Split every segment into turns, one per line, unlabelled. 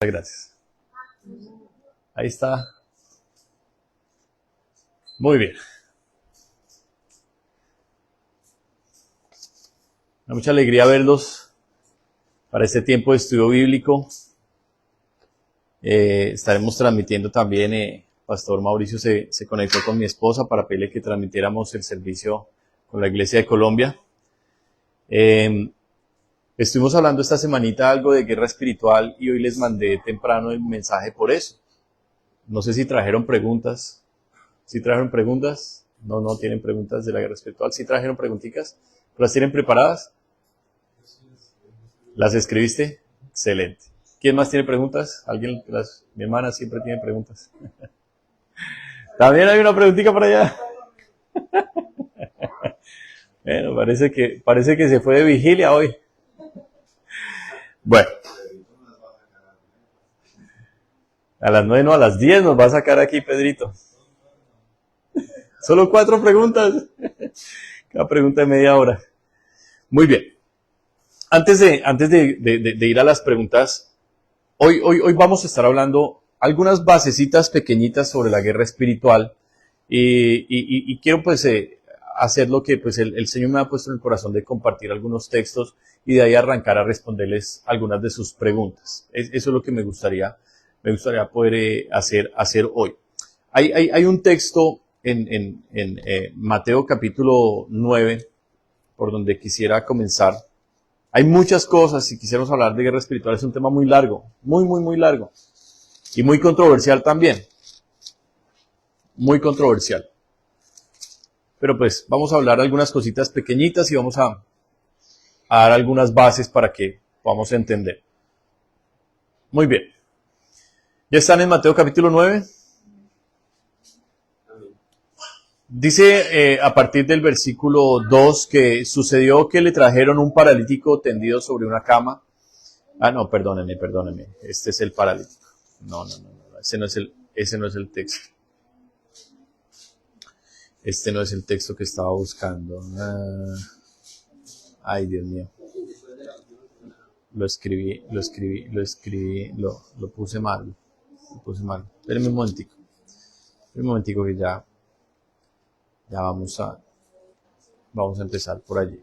Muchas gracias. Ahí está. Muy bien. Me da mucha alegría verlos para este tiempo de estudio bíblico. Estaremos transmitiendo también, Pastor Mauricio se conectó con mi esposa para pedirle que transmitiéramos el servicio con la Iglesia de Colombia. Estuvimos hablando esta semanita algo de guerra espiritual y hoy les mandé temprano el mensaje por eso. No sé si trajeron preguntas. ¿Sí trajeron preguntas? No tienen preguntas de la guerra espiritual. ¿Sí trajeron preguntitas? ¿Las tienen preparadas? ¿Las escribiste? Excelente. ¿Quién más tiene preguntas? ¿Alguien? Mi hermana siempre tiene preguntas. También hay una preguntita por allá. Bueno, parece que se fue de vigilia hoy. Bueno. A las 9, no, a las 10 nos va a sacar aquí Pedrito. Solo 4 preguntas. Cada pregunta de media hora. Muy bien. Antes de ir a las preguntas, hoy vamos a estar hablando algunas basecitas pequeñitas sobre la guerra espiritual y quiero pues hacer lo que pues el Señor me ha puesto en el corazón de compartir algunos textos y de ahí arrancar a responderles algunas de sus preguntas. Eso es lo que me gustaría poder hacer hoy. Hay un texto en Mateo capítulo 9 por donde quisiera comenzar. Hay muchas cosas, si quisiéramos hablar de guerra espiritual, es un tema muy largo, muy largo. Y muy controversial también. Muy controversial. Pero pues vamos a hablar algunas cositas pequeñitas y vamos a dar algunas bases para que podamos entender. Muy bien. ¿Ya están en Mateo capítulo 9? Dice a partir del versículo 2 que sucedió que le trajeron un paralítico tendido sobre una cama. No, perdónenme. Este es el paralítico. No. Ese no es el texto. Este no es el texto que estaba buscando. Ay, Dios mío. Lo puse mal. Espérenme un momentico que ya vamos a empezar por allí.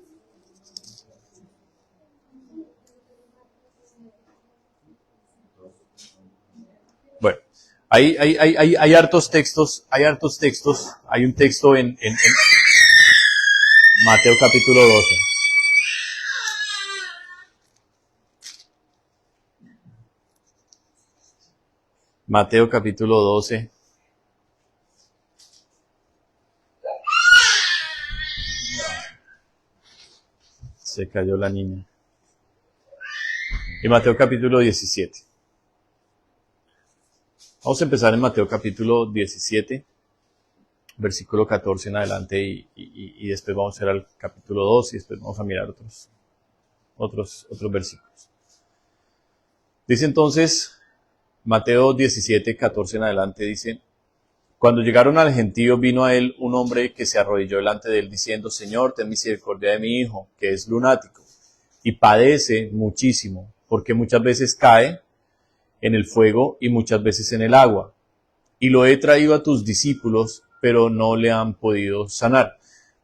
Bueno, hay hartos textos. Hay un texto en Mateo capítulo 12. Mateo capítulo 12. Se cayó la niña. Y Mateo capítulo 17. Vamos a empezar en Mateo capítulo 17, versículo 14 en adelante y después vamos a ir al capítulo 2 y después vamos a mirar otros versículos. Dice entonces, Mateo 17, 14 en adelante, dice: Cuando llegaron al gentío, vino a él un hombre que se arrodilló delante de él diciendo: Señor, ten misericordia de mi hijo, que es lunático, y padece muchísimo, porque muchas veces cae en el fuego y muchas veces en el agua. Y lo he traído a tus discípulos, pero no le han podido sanar.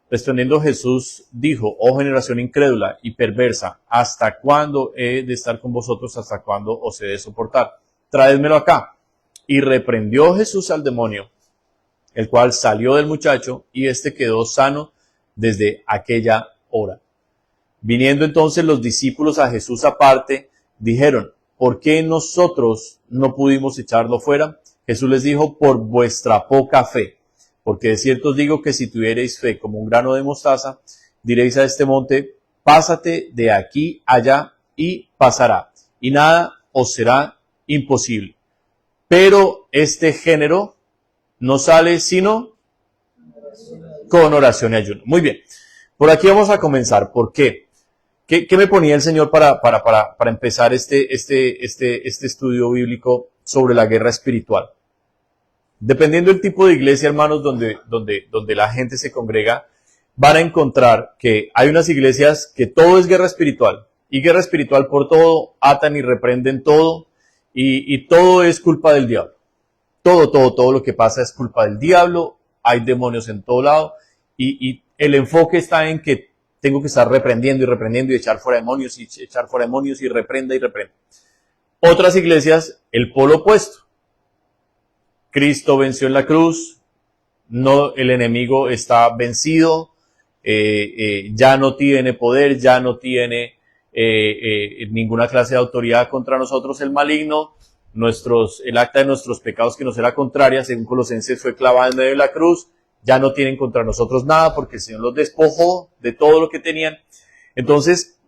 Respondiendo Jesús dijo: Oh generación incrédula y perversa, ¿hasta cuándo he de estar con vosotros? ¿Hasta cuándo os he de soportar? Traédmelo acá. Y reprendió Jesús al demonio, el cual salió del muchacho, y éste quedó sano desde aquella hora. Viniendo entonces los discípulos a Jesús aparte, dijeron: ¿Por qué nosotros no pudimos echarlo fuera? Jesús les dijo: Por vuestra poca fe. Porque de cierto os digo que si tuviereis fe como un grano de mostaza, diréis a este monte: pásate de aquí allá, y pasará, y nada os será imposible. Pero este género no sale sino con oración y ayuno. Muy bien, por aquí vamos a comenzar. ¿Por qué? ¿Qué me ponía el Señor para empezar este estudio bíblico sobre la guerra espiritual? Dependiendo del tipo de iglesia, hermanos, donde la gente se congrega, van a encontrar que hay unas iglesias que todo es guerra espiritual. Y guerra espiritual por todo, atan y reprenden todo. y todo es culpa del diablo. Todo lo que pasa es culpa del diablo, hay demonios en todo lado, y el enfoque está en que tengo que estar reprendiendo y echar fuera demonios y reprenda y reprenda. Otras iglesias, el polo opuesto. Cristo venció en la cruz, no, el enemigo está vencido, ya no tiene poder, ya no tiene ninguna clase de autoridad contra nosotros el maligno. El acta de nuestros pecados que nos era contraria, según Colosenses, fue clavada en medio de la cruz. Ya no tienen contra nosotros nada porque el Señor los despojó de todo lo que tenían. Entonces,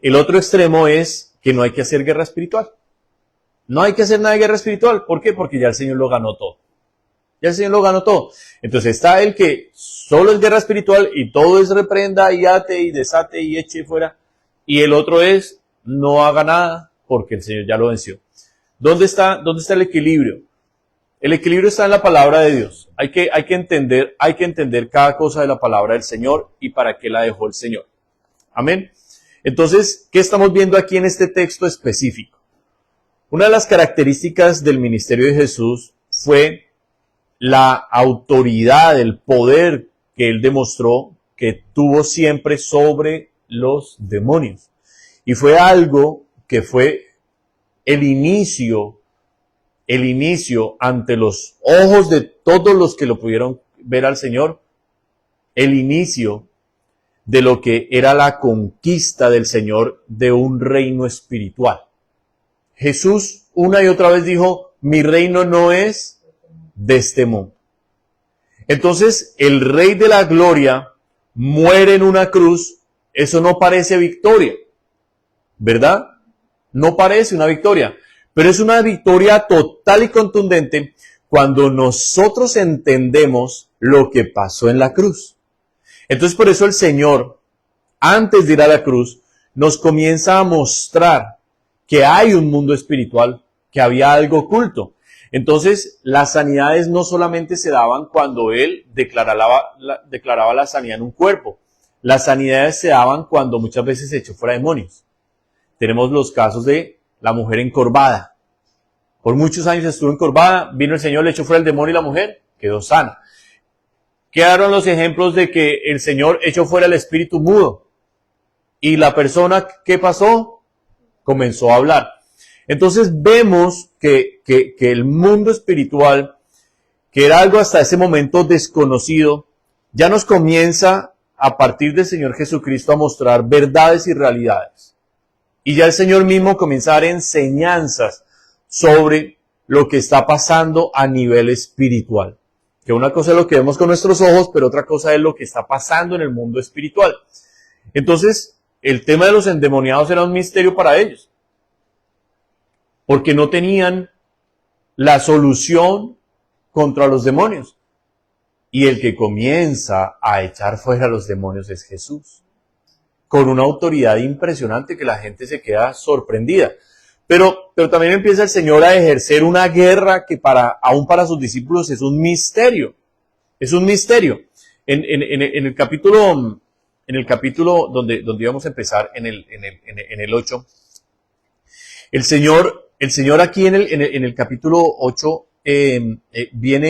el otro extremo es que no hay que hacer guerra espiritual. No hay que hacer nada de guerra espiritual. ¿Por qué? Porque ya el Señor lo ganó todo. Ya el Señor lo ganó todo. Entonces está el que solo es guerra espiritual y todo es reprenda y ate y desate y eche fuera. Y el otro es no haga nada porque el Señor ya lo venció. ¿Dónde está el equilibrio? El equilibrio está en la palabra de Dios. Hay que entender cada cosa de la palabra del Señor y para qué la dejó el Señor. Amén. Entonces, ¿qué estamos viendo aquí en este texto específico? Una de las características del ministerio de Jesús fue la autoridad, el poder que él demostró que tuvo siempre sobre los demonios. Y fue algo que fue el inicio ante los ojos de todos los que lo pudieron ver al Señor, el inicio de lo que era la conquista del Señor de un reino espiritual. Jesús una y otra vez dijo, mi reino no es de este mundo. Entonces, el Rey de la Gloria muere en una cruz, eso no parece victoria, ¿verdad? No parece una victoria, pero es una victoria total y contundente cuando nosotros entendemos lo que pasó en la cruz. Entonces, por eso el Señor, antes de ir a la cruz, nos comienza a mostrar que hay un mundo espiritual, que había algo oculto. Entonces, las sanidades no solamente se daban cuando Él declaraba la sanidad en un cuerpo. Las sanidades se daban cuando muchas veces se echó fuera demonios. Tenemos los casos de la mujer encorvada. Por muchos años estuvo encorvada, vino el Señor, le echó fuera el demonio y la mujer quedó sana. Quedaron los ejemplos de que el Señor echó fuera el espíritu mudo. Y la persona, ¿qué pasó? Comenzó a hablar. Entonces vemos que el mundo espiritual, que era algo hasta ese momento desconocido, ya nos comienza a partir del Señor Jesucristo a mostrar verdades y realidades. Y ya el Señor mismo comienza a dar enseñanzas sobre lo que está pasando a nivel espiritual. Que una cosa es lo que vemos con nuestros ojos, pero otra cosa es lo que está pasando en el mundo espiritual. Entonces, el tema de los endemoniados era un misterio para ellos. Porque no tenían la solución contra los demonios. Y el que comienza a echar fuera a los demonios es Jesús. Con una autoridad impresionante que la gente se queda sorprendida. Pero también empieza el Señor a ejercer una guerra que aún para sus discípulos es un misterio. Es un misterio. En el capítulo donde íbamos a empezar, en el 8, el Señor aquí en el capítulo 8 viene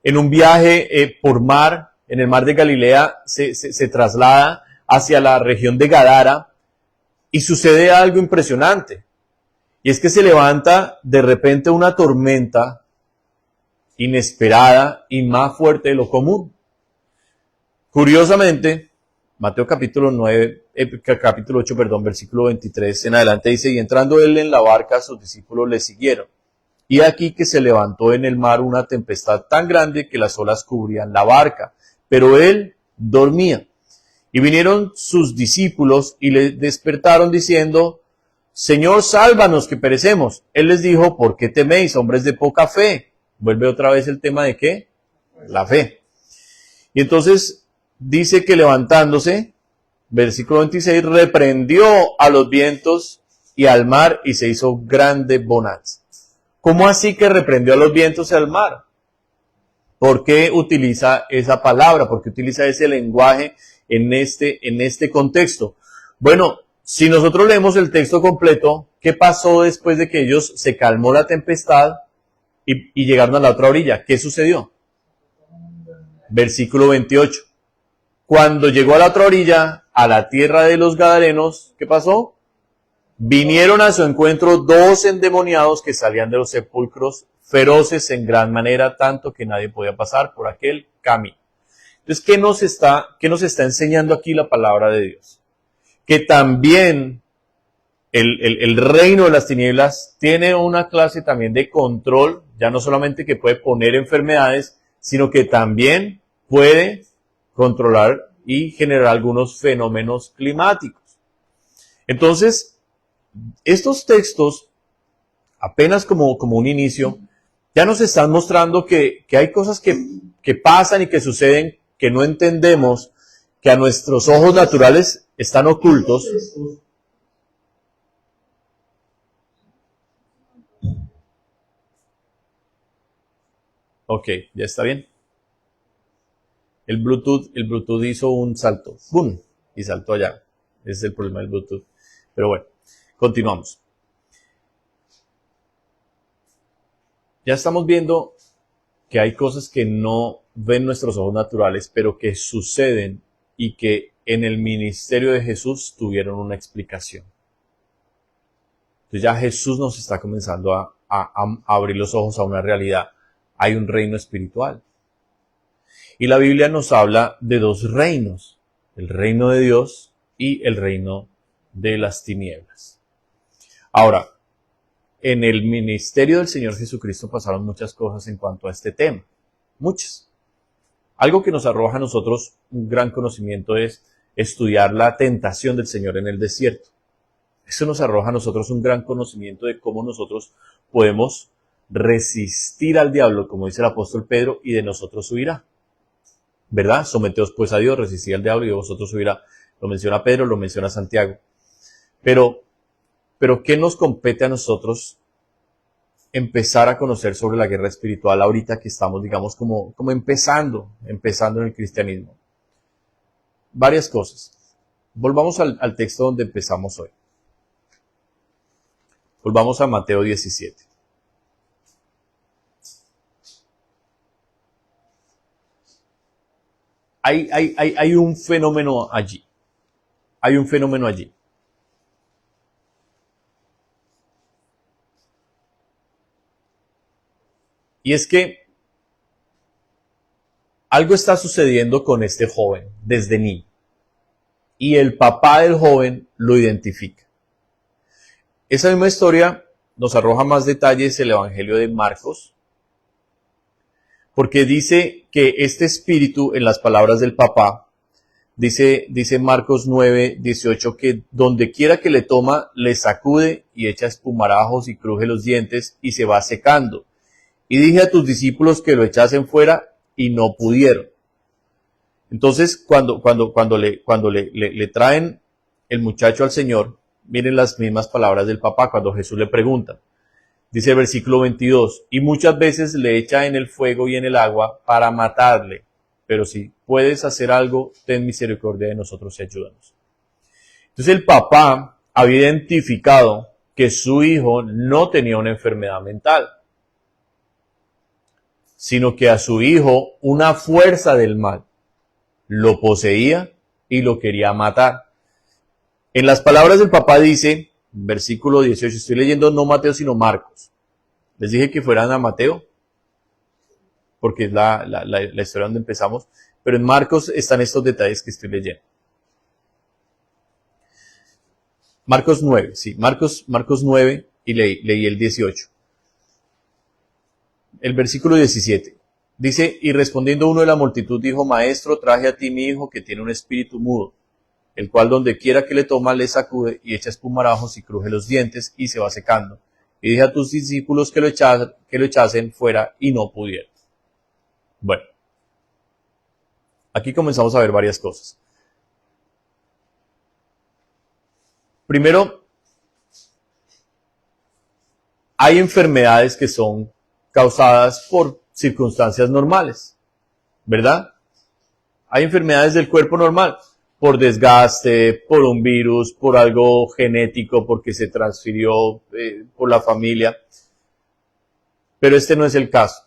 en un viaje por mar, en el mar de Galilea, se traslada hacia la región de Gadara y sucede algo impresionante. Y es que se levanta de repente una tormenta inesperada y más fuerte de lo común. Curiosamente, Mateo capítulo 8, versículo 23 en adelante dice, y entrando él en la barca, sus discípulos le siguieron. Y aquí que se levantó en el mar una tempestad tan grande que las olas cubrían la barca, pero él dormía. Y vinieron sus discípulos y le despertaron diciendo, Señor, sálvanos que perecemos. Él les dijo, ¿por qué teméis, hombres de poca fe? Vuelve otra vez el tema de ¿qué? La fe. Y entonces dice que levantándose, versículo 26, reprendió a los vientos y al mar y se hizo grande bonanza. ¿Cómo así que reprendió a los vientos y al mar? ¿Por qué utiliza esa palabra? ¿Por qué utiliza ese lenguaje en este contexto? Bueno, si nosotros leemos el texto completo, ¿qué pasó después de que ellos se calmó la tempestad y llegaron a la otra orilla? ¿Qué sucedió? Versículo 28. Cuando llegó a la otra orilla, a la tierra de los Gadarenos, ¿qué pasó? Vinieron a su encuentro 2 endemoniados que salían de los sepulcros, feroces en gran manera, tanto que nadie podía pasar por aquel camino. Entonces, ¿qué nos está enseñando aquí la palabra de Dios? Que también el reino de las tinieblas tiene una clase también de control, ya no solamente que puede poner enfermedades, sino que también puede controlar y generar algunos fenómenos climáticos. Entonces, estos textos, apenas como un inicio, ya nos están mostrando que hay cosas que pasan y que suceden que no entendemos, que a nuestros ojos naturales están ocultos. Ok, ya está bien. El Bluetooth hizo un salto, ¡bum! Y saltó allá. Ese es el problema del Bluetooth. Pero bueno, continuamos. Ya estamos viendo que hay cosas que no ven nuestros ojos naturales, pero que suceden y que en el ministerio de Jesús tuvieron una explicación. Entonces ya Jesús nos está comenzando a abrir los ojos a una realidad. Hay un reino espiritual. Y la Biblia nos habla de 2 reinos, el reino de Dios y el reino de las tinieblas. Ahora, en el ministerio del Señor Jesucristo pasaron muchas cosas en cuanto a este tema, muchas. Algo que nos arroja a nosotros un gran conocimiento es estudiar la tentación del Señor en el desierto. Eso nos arroja a nosotros un gran conocimiento de cómo nosotros podemos resistir al diablo, como dice el apóstol Pedro, y de nosotros huirá. ¿Verdad? Someteos pues a Dios, resistid al diablo y de vosotros huirá. Lo menciona Pedro, lo menciona Santiago. Pero ¿qué nos compete a nosotros empezar a conocer sobre la guerra espiritual ahorita que estamos, digamos, como empezando en el cristianismo? Varias cosas. Volvamos al texto donde empezamos hoy. Volvamos a Mateo 17. Hay un fenómeno allí. Hay un fenómeno allí. Y es que algo está sucediendo con este joven desde niño. Y el papá del joven lo identifica. Esa misma historia nos arroja más detalles el Evangelio de Marcos, porque dice que este espíritu, en las palabras del papá, dice Marcos 9, 18, que donde quiera que le toma, le sacude y echa espumarajos y cruje los dientes y se va secando. Y dije a tus discípulos que lo echasen fuera y no pudieron. Entonces, cuando le traen el muchacho al Señor, miren las mismas palabras del papá cuando Jesús le pregunta. Dice el versículo 22, y muchas veces le echa en el fuego y en el agua para matarle. Pero si puedes hacer algo, ten misericordia de nosotros y ayúdanos. Entonces el papá había identificado que su hijo no tenía una enfermedad mental, sino que a su hijo una fuerza del mal lo poseía y lo quería matar. En las palabras del papá dice, versículo 18, estoy leyendo no Mateo sino Marcos. Les dije que fueran a Mateo, porque es la historia donde empezamos, pero en Marcos están estos detalles que estoy leyendo. Marcos 9, sí, Marcos 9 y leí el 18. El versículo 17 dice, y respondiendo uno de la multitud dijo, maestro, traje a ti mi hijo que tiene un espíritu mudo, el cual donde quiera que le toma le sacude y echa espumarajos y cruje los dientes y se va secando. Y dije a tus discípulos que lo echasen fuera y no pudieron. Bueno, aquí comenzamos a ver varias cosas. Primero, hay enfermedades que son causadas por circunstancias normales, ¿verdad? Hay enfermedades del cuerpo normal. por desgaste, por un virus, por algo genético, porque se transfirió por la familia. Pero este no es el caso.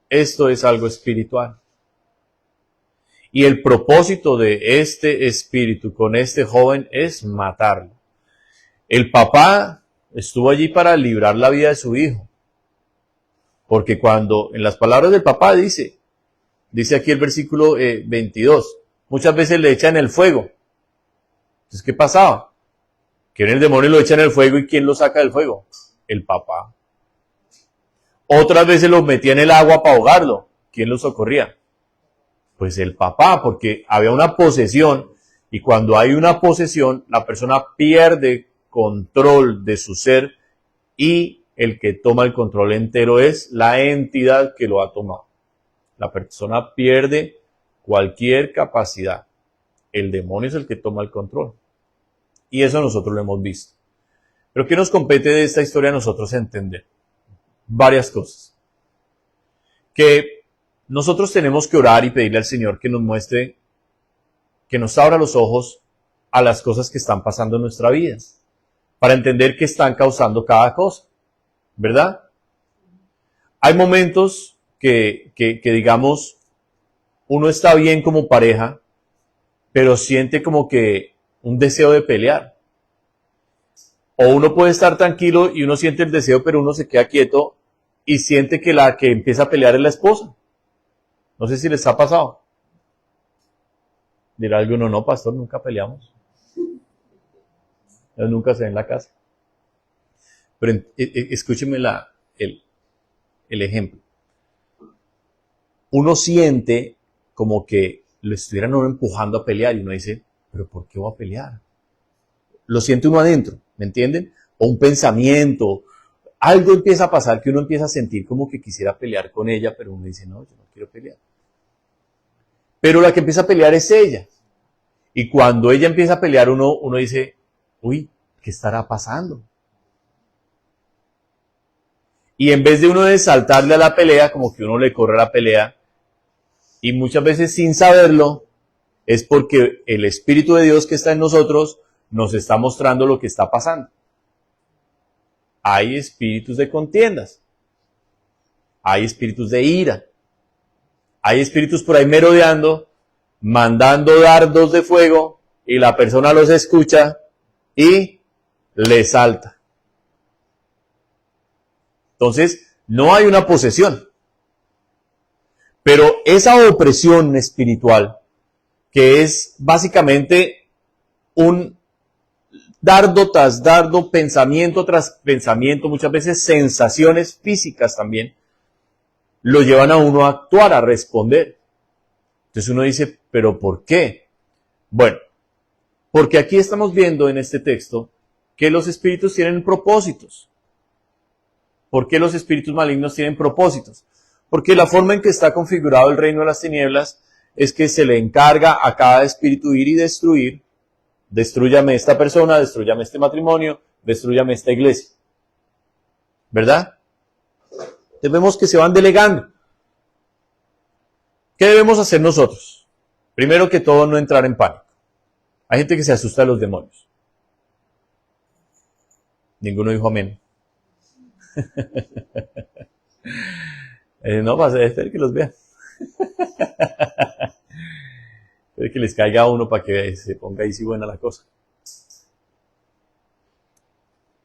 Esto es algo espiritual. Y el propósito de este espíritu con este joven es matarlo. El papá estuvo allí para librar la vida de su hijo. Porque cuando, en las palabras del papá dice aquí el versículo 22, muchas veces le echan el fuego. Entonces, ¿qué pasaba? Que en el demonio lo echan el fuego y ¿quién lo saca del fuego? El papá. Otras veces lo metía en el agua para ahogarlo. ¿Quién lo socorría? Pues el papá, porque había una posesión y cuando hay una posesión, la persona pierde control de su ser y el que toma el control entero es la entidad que lo ha tomado. La persona pierde cualquier capacidad. El demonio es el que toma el control. Y eso nosotros lo hemos visto. Pero ¿qué nos compete de esta historia a nosotros entender? Varias cosas. Que nosotros tenemos que orar y pedirle al Señor que nos muestre, que nos abra los ojos a las cosas que están pasando en nuestra vida, para entender qué están causando cada cosa, ¿verdad? Hay momentos que digamos, uno está bien como pareja, pero siente como que un deseo de pelear. O uno puede estar tranquilo y uno siente el deseo, pero uno se queda quieto y siente que la que empieza a pelear es la esposa. No sé si les ha pasado. Dirá alguno, no, pastor, nunca peleamos. Nunca se ve en la casa. Pero escúcheme el ejemplo. Uno siente como que lo estuvieran uno empujando a pelear y uno dice, pero ¿por qué voy a pelear? Lo siente uno adentro, ¿me entienden? O un pensamiento, algo empieza a pasar que uno empieza a sentir como que quisiera pelear con ella, pero uno dice, no, yo no quiero pelear. Pero la que empieza a pelear es ella. Y cuando ella empieza a pelear, uno dice, uy, ¿qué estará pasando? Y en vez de uno de saltarle a la pelea, como que uno le corre a la pelea, y muchas veces sin saberlo, es porque el Espíritu de Dios que está en nosotros nos está mostrando lo que está pasando. Hay espíritus de contiendas, hay espíritus de ira, hay espíritus por ahí merodeando, mandando dardos de fuego, y la persona los escucha y le salta. Entonces, no hay una posesión. Pero esa opresión espiritual, que es básicamente un dardo tras dardo, pensamiento tras pensamiento, muchas veces sensaciones físicas también, lo llevan a uno a actuar, a responder. Entonces uno dice, ¿pero por qué? Bueno, porque aquí estamos viendo en este texto que los espíritus tienen propósitos. ¿Por qué los espíritus malignos tienen propósitos? Porque la forma en que está configurado el reino de las tinieblas es que se le encarga a cada espíritu ir y destruir. Destrúyame esta persona, destrúyame este matrimonio, destrúyame esta iglesia. ¿Verdad? Entonces vemos que se van delegando. ¿Qué debemos hacer nosotros? Primero que todo, no entrar en pánico. Hay gente que se asusta de los demonios. Ninguno dijo amén. No, va a ser que los vea. Espero que les caiga a uno para que se ponga ahí sí buena la cosa.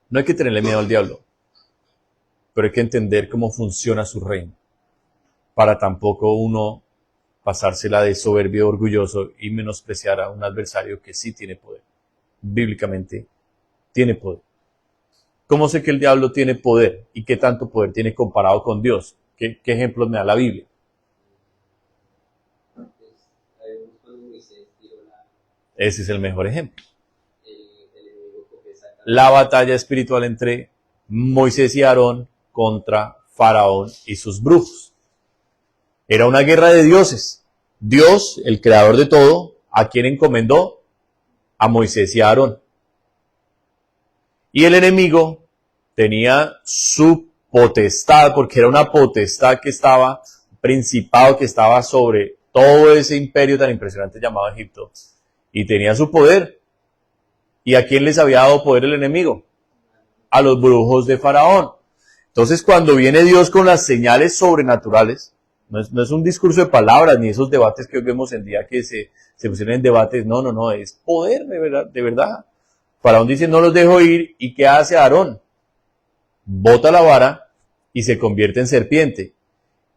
No hay que tenerle miedo al diablo, pero hay que entender cómo funciona su reino, para tampoco uno pasársela de soberbio, orgulloso y menospreciar a un adversario que sí tiene poder. Bíblicamente tiene poder. ¿Cómo sé que el diablo tiene poder? ¿Y qué tanto poder tiene comparado con Dios? ¿Qué ejemplos me da la Biblia? Ese es el mejor ejemplo. La batalla espiritual entre Moisés y Aarón contra Faraón y sus brujos. Era una guerra de dioses. Dios, el creador de todo, ¿a quién encomendó? A Moisés y a Aarón. Y el enemigo tenía su potestad, porque era una potestad que estaba, principado que estaba sobre todo ese imperio tan impresionante llamado Egipto. y tenía su poder. ¿Y a quién les había dado poder el enemigo? A los brujos de Faraón. Entonces, cuando viene Dios con las señales sobrenaturales, no es un discurso de palabras, ni esos debates que hoy vemos en día que se pusieron en debates, no, es poder de verdad. Faraón dice, no los dejo ir, ¿y qué hace Aarón? Bota la vara y se convierte en serpiente.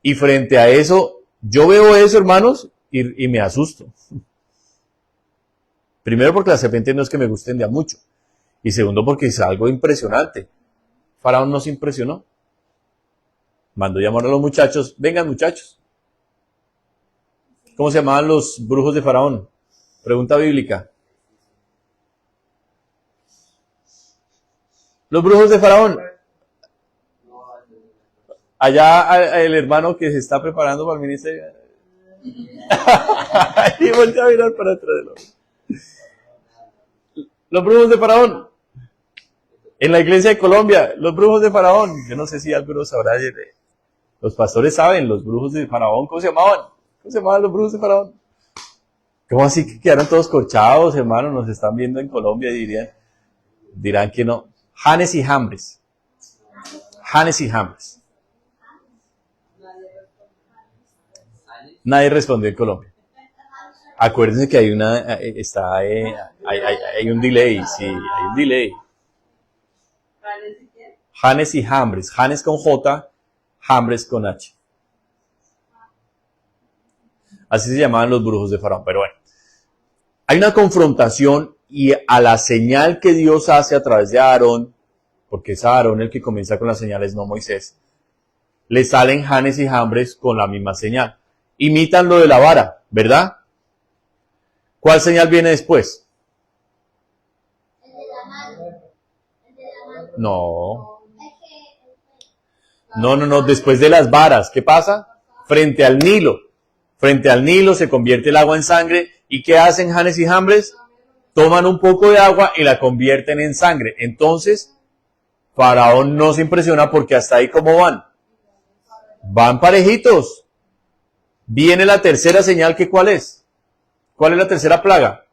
Y frente a eso, yo veo eso, hermanos, y me asusto. Primero porque las serpientes no es que me gusten de a mucho. Y segundo porque es algo impresionante. Faraón nos impresionó. Mandó llamar a los muchachos. Vengan, muchachos. ¿Cómo se llamaban los brujos de Faraón? Pregunta bíblica. Los brujos de Faraón. Allá el hermano que se está preparando para el ministerio. Y voltea a mirar para atrás del hombre. Los brujos de Faraón. En la iglesia de Colombia, los brujos de Faraón. Yo no sé si alguno sabrá. Los pastores saben, los brujos de Faraón, ¿cómo se llamaban? ¿Cómo se llamaban los brujos de Faraón? ¿Cómo así que quedaron todos corchados, hermano? Nos están viendo en Colombia y dirán que no. Janes y Jambres. Janes y Jambres. Nadie respondió en Colombia. Acuérdense que hay un delay, sí, hay un delay. Janes y Jambres. Janes con J, Jambres con H. Así se llamaban los brujos de Faraón. Pero bueno, hay una confrontación y a la señal que Dios hace a través de Aarón, porque es Aarón el que comienza con las señales, no Moisés, le salen Janes y Jambres con la misma señal. Imitan lo de la vara, ¿verdad? ¿Cuál señal viene después? No, después de las varas, ¿qué pasa? Frente al Nilo se convierte el agua en sangre, ¿y qué hacen Janes y Jambres? Toman un poco de agua y la convierten en sangre. Entonces, Faraón no se impresiona porque hasta ahí ¿cómo van? Van parejitos. Viene la tercera señal, ¿que cuál es? ¿Cuál es la tercera plaga?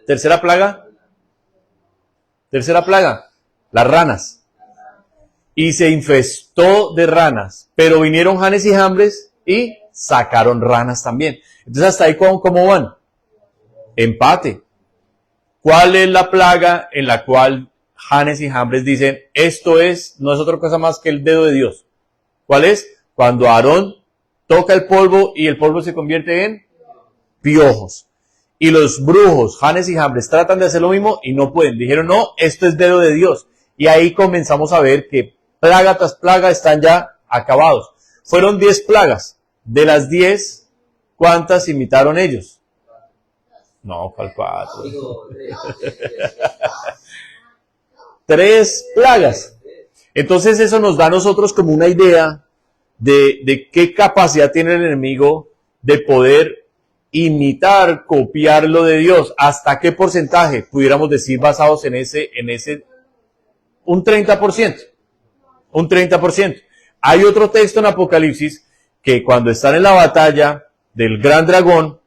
¿Tercera plaga? Tercera plaga, las ranas. Y se infestó de ranas, pero vinieron Janes y Jambres y sacaron ranas también. Entonces hasta ahí ¿cómo van? Empate. ¿Cuál es la plaga en la cual Janes y Jambres dicen, no es otra cosa más que el dedo de Dios? ¿Cuál es? Cuando Aarón toca el polvo y el polvo se convierte en piojos. Y los brujos, Janes y Jambres, tratan de hacer lo mismo y no pueden. Dijeron, no, esto es dedo de Dios. Y ahí comenzamos a ver que plaga tras plaga están ya acabados. Fueron 10 plagas. De las 10, ¿cuántas imitaron ellos? No, ¿cuál 4? 3 plagas. Entonces eso nos da a nosotros como una idea de qué capacidad tiene el enemigo de poder imitar, copiar lo de Dios. ¿Hasta qué porcentaje? Pudiéramos decir basados en ese, un 30%. Un 30%. Hay otro texto en Apocalipsis que cuando están en la batalla del gran dragón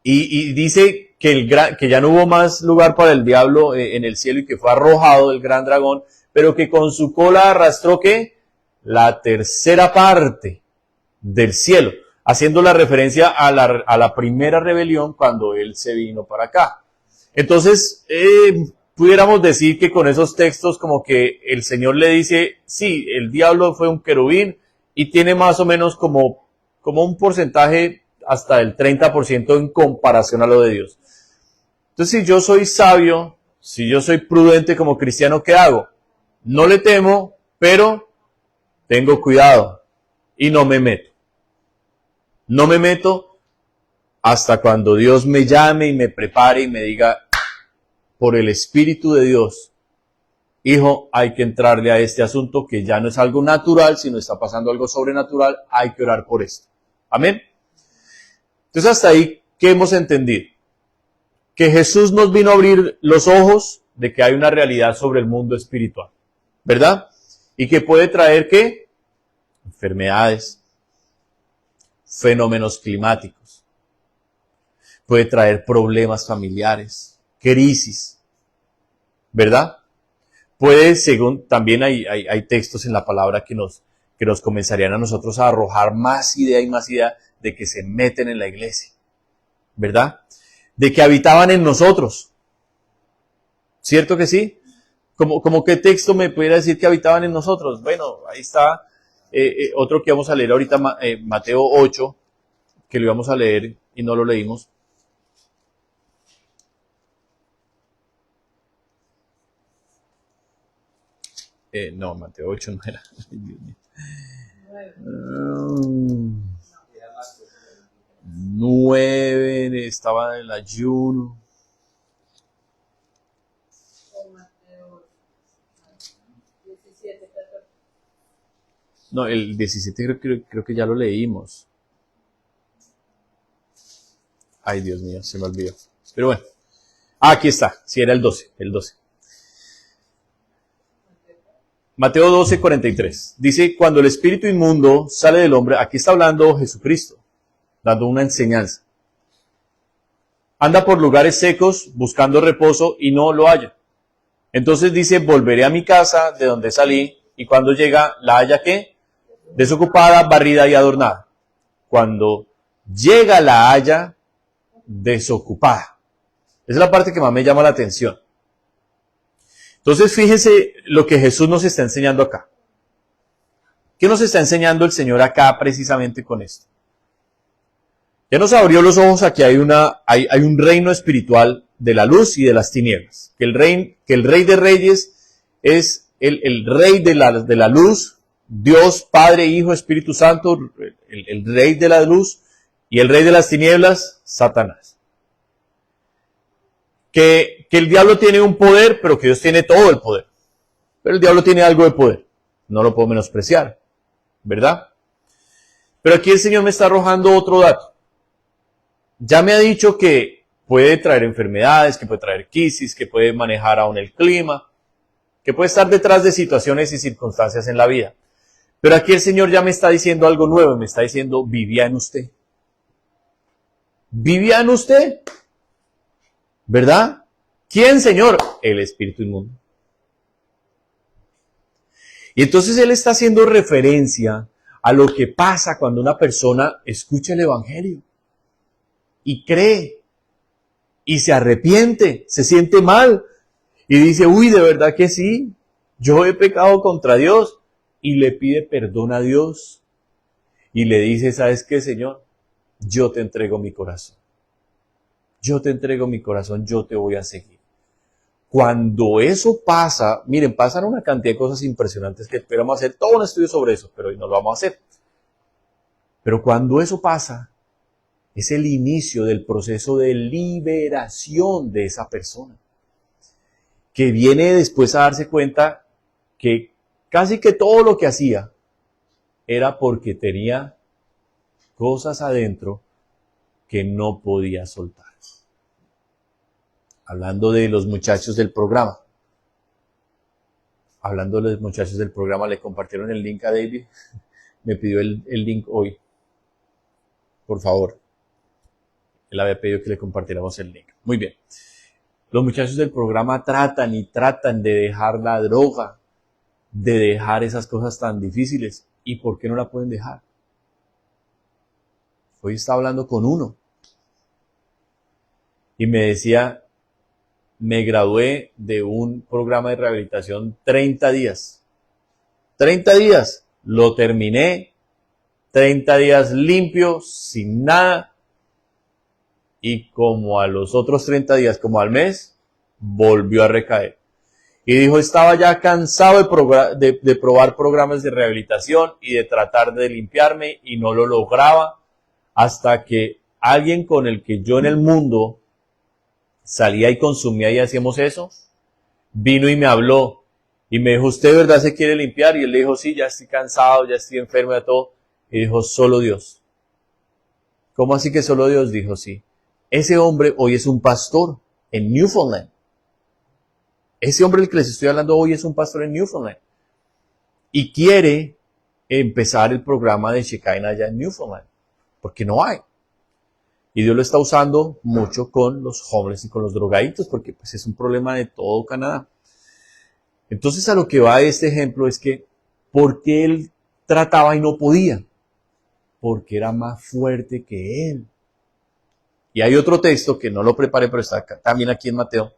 y dice que ya no hubo más lugar para el diablo en el cielo y que fue arrojado del gran dragón, pero que con su cola arrastró ¿qué? La tercera parte del cielo, haciendo la referencia a la primera rebelión cuando él se vino para acá. Entonces, pudiéramos decir que con esos textos como que el Señor le dice, sí, el diablo fue un querubín y tiene más o menos como un porcentaje hasta el 30% en comparación a lo de Dios. Entonces, si yo soy sabio, si yo soy prudente como cristiano, ¿qué hago? No le temo, pero tengo cuidado y no me meto. No me meto hasta cuando Dios me llame y me prepare y me diga, por el Espíritu de Dios, hijo, hay que entrarle a este asunto que ya no es algo natural, sino está pasando algo sobrenatural, hay que orar por esto. Amén. Entonces hasta ahí, ¿qué hemos entendido? Que Jesús nos vino a abrir los ojos de que hay una realidad sobre el mundo espiritual, ¿verdad? Y que puede traer, ¿qué? Enfermedades, fenómenos climáticos, puede traer problemas familiares, crisis, ¿verdad? Puede, según, también hay textos en la palabra que nos comenzarían a nosotros a arrojar más idea y más idea de que se meten en la iglesia, ¿verdad? De que habitaban en nosotros. ¿Cierto que sí? ¿Como qué texto me pudiera decir que habitaban en nosotros? Bueno, ahí está otro que vamos a leer ahorita, Mateo 8, que lo íbamos a leer y no lo leímos. No, Mateo 8 no era. Ay, Dios mío. 9, estaba en el ayuno. No, el 17 creo que ya lo leímos. Ay, Dios mío, se me olvidó. Pero bueno. Aquí está, sí, era el 12. Mateo 12, 43. Dice, cuando el espíritu inmundo sale del hombre, aquí está hablando Jesucristo, dando una enseñanza. Anda por lugares secos, buscando reposo, y no lo halla. Entonces dice, volveré a mi casa, de donde salí, y cuando llega, ¿la halla qué? Desocupada, barrida y adornada. Cuando llega, la halla desocupada. Esa es la parte que más me llama la atención. Entonces, fíjense lo que Jesús nos está enseñando acá. ¿Qué nos está enseñando el Señor acá precisamente con esto? Ya nos abrió los ojos aquí, hay un reino espiritual de la luz y de las tinieblas. Que el rey de reyes es el rey de la luz, Dios, Padre, Hijo, Espíritu Santo, el rey de la luz, y el rey de las tinieblas, Satanás. Que el diablo tiene un poder, pero que Dios tiene todo el poder. Pero el diablo tiene algo de poder. No lo puedo menospreciar, ¿verdad? Pero aquí el Señor me está arrojando otro dato. Ya me ha dicho que puede traer enfermedades, que puede traer crisis, que puede manejar aún el clima, que puede estar detrás de situaciones y circunstancias en la vida. Pero aquí el Señor ya me está diciendo algo nuevo, me está diciendo, vivía en usted. ¿Vivía en usted? ¿Verdad? ¿Quién, Señor? El espíritu inmundo. Y entonces Él está haciendo referencia a lo que pasa cuando una persona escucha el Evangelio y cree y se arrepiente, se siente mal y dice, uy, de verdad que sí, yo he pecado contra Dios, y le pide perdón a Dios y le dice, ¿sabes qué, Señor? Yo te entrego mi corazón. Yo te entrego mi corazón, yo te voy a seguir. Cuando eso pasa, miren, pasan una cantidad de cosas impresionantes que esperamos hacer todo un estudio sobre eso, pero hoy no lo vamos a hacer. Pero cuando eso pasa, es el inicio del proceso de liberación de esa persona, que viene después a darse cuenta que casi que todo lo que hacía era porque tenía cosas adentro que no podía soltar. Hablando de los muchachos del programa. Hablando de los muchachos del programa, le compartieron el link a David. Me pidió el link hoy. Por favor. Él había pedido que le compartiéramos el link. Muy bien. Los muchachos del programa tratan de dejar la droga, de dejar esas cosas tan difíciles. ¿Y por qué no la pueden dejar? Hoy estaba hablando con uno. Y me decía, me gradué de un programa de rehabilitación 30 días. 30 días. Lo terminé. 30 días limpio, sin nada. Y como a los otros 30 días, como al mes, volvió a recaer. Y dijo, estaba ya cansado de probar programas de rehabilitación y de tratar de limpiarme y no lo lograba, hasta que alguien con el que yo en el mundo salía y consumía y hacíamos eso, vino y me habló y me dijo, ¿usted de verdad se quiere limpiar? Y él le dijo, sí, ya estoy cansado, ya estoy enfermo de todo. Y dijo, solo Dios. ¿Cómo así que solo Dios? Dijo, sí. Ese hombre hoy es un pastor en Newfoundland. Ese hombre del que les estoy hablando hoy es un pastor en Newfoundland. Y quiere empezar el programa de Shekinah allá en Newfoundland. Porque no hay. Y Dios lo está usando mucho con los jóvenes y con los drogadictos, porque pues, es un problema de todo Canadá. Entonces a lo que va este ejemplo es que, ¿por qué él trataba y no podía? Porque era más fuerte que él. Y hay otro texto que no lo preparé, pero está también aquí en Mateo,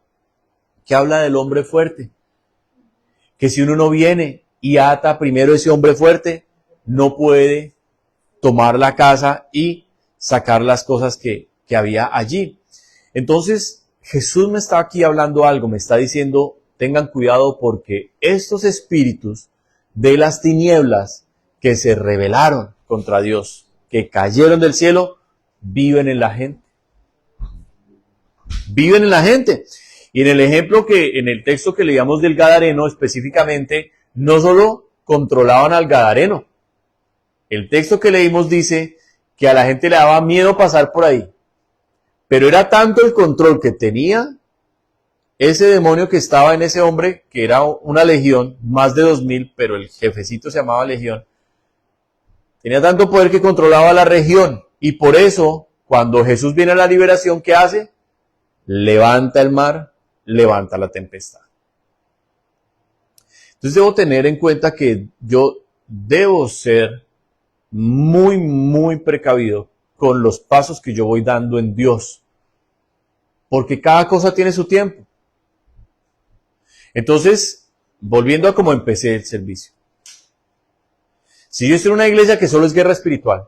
que habla del hombre fuerte. Que si uno no viene y ata primero ese hombre fuerte, no puede tomar la casa y sacar las cosas que había allí. Entonces, Jesús me está aquí hablando algo, me está diciendo, tengan cuidado porque estos espíritus de las tinieblas que se rebelaron contra Dios, que cayeron del cielo, viven en la gente. Viven en la gente. Y en el ejemplo en el texto que leíamos del Gadareno específicamente, no solo controlaban al Gadareno. El texto que leímos dice que a la gente le daba miedo pasar por ahí. Pero era tanto el control que tenía ese demonio que estaba en ese hombre, que era una legión, más de 2000, pero el jefecito se llamaba Legión. Tenía tanto poder que controlaba la región. Y por eso, cuando Jesús viene a la liberación, ¿qué hace? Levanta el mar, levanta la tempestad. Entonces debo tener en cuenta que yo debo ser muy, muy precavido con los pasos que yo voy dando en Dios. Porque cada cosa tiene su tiempo. Entonces, volviendo a cómo empecé el servicio. Si yo estoy en una iglesia que solo es guerra espiritual,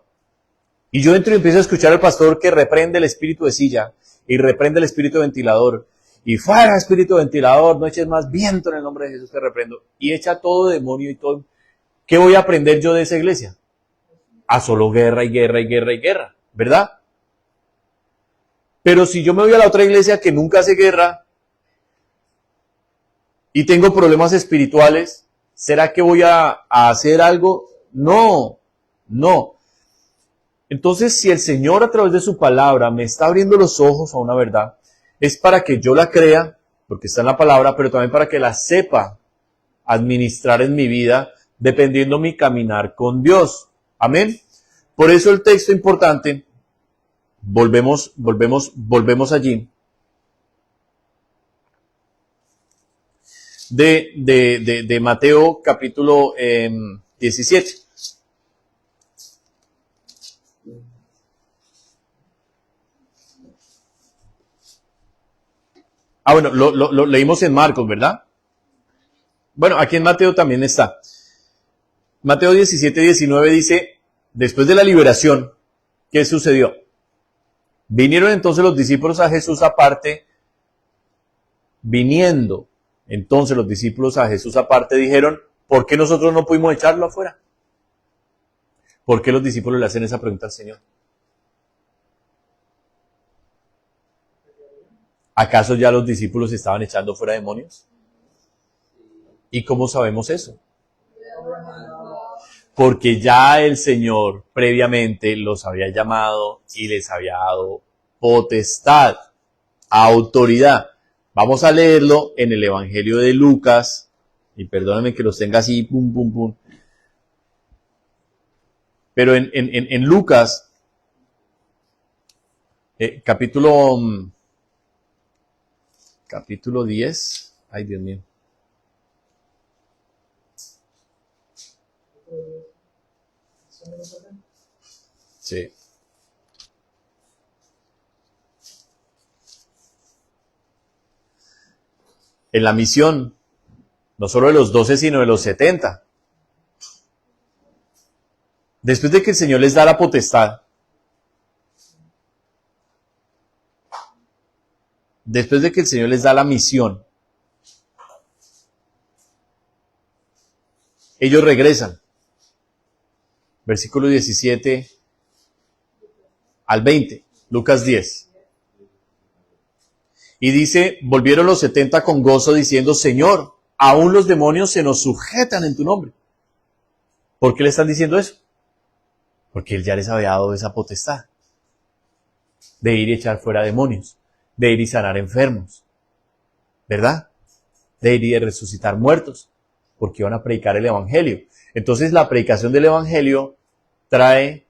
y yo entro y empiezo a escuchar al pastor que reprende el espíritu de silla, y reprende el espíritu de ventilador, y fuera espíritu de ventilador, no eches más viento en el nombre de Jesús, te reprendo, y echa todo demonio y todo, ¿qué voy a aprender yo de esa iglesia? A solo guerra y guerra y guerra y guerra, ¿verdad? Pero si yo me voy a la otra iglesia que nunca hace guerra, y tengo problemas espirituales, ¿será que voy a hacer algo? No, no. Entonces, si el Señor a través de su palabra me está abriendo los ojos a una verdad, es para que yo la crea, porque está en la palabra, pero también para que la sepa administrar en mi vida, dependiendo mi caminar con Dios. Amén. Por eso el texto importante, volvemos allí, de Mateo capítulo 17. Bueno, lo leímos en Marcos, ¿verdad? Bueno, aquí en Mateo también está. Mateo 17, 19 dice, después de la liberación, ¿qué sucedió? Vinieron entonces los discípulos a Jesús aparte, entonces los discípulos a Jesús aparte dijeron, ¿por qué nosotros no pudimos echarlo afuera? ¿Por qué los discípulos le hacen esa pregunta al Señor? ¿Acaso ya los discípulos estaban echando fuera demonios? ¿Y cómo sabemos eso? Porque ya el Señor previamente los había llamado y les había dado potestad, autoridad. Vamos a leerlo en el Evangelio de Lucas, y perdónenme que los tenga así, pum, pum, pum. Pero en Lucas, capítulo 10, ay Dios mío. Sí. En la misión, no solo de los 12, sino de los 70. Después de que el Señor les da la potestad, después de que el Señor les da la misión, ellos regresan. Versículo 17 al 20, Lucas 10. Y dice, volvieron los 70 con gozo diciendo, Señor, aún los demonios se nos sujetan en tu nombre. ¿Por qué le están diciendo eso? Porque Él ya les había dado esa potestad de ir y echar fuera demonios, de ir y sanar enfermos, ¿verdad? De ir y resucitar muertos, porque iban a predicar el Evangelio. Entonces la predicación del Evangelio trae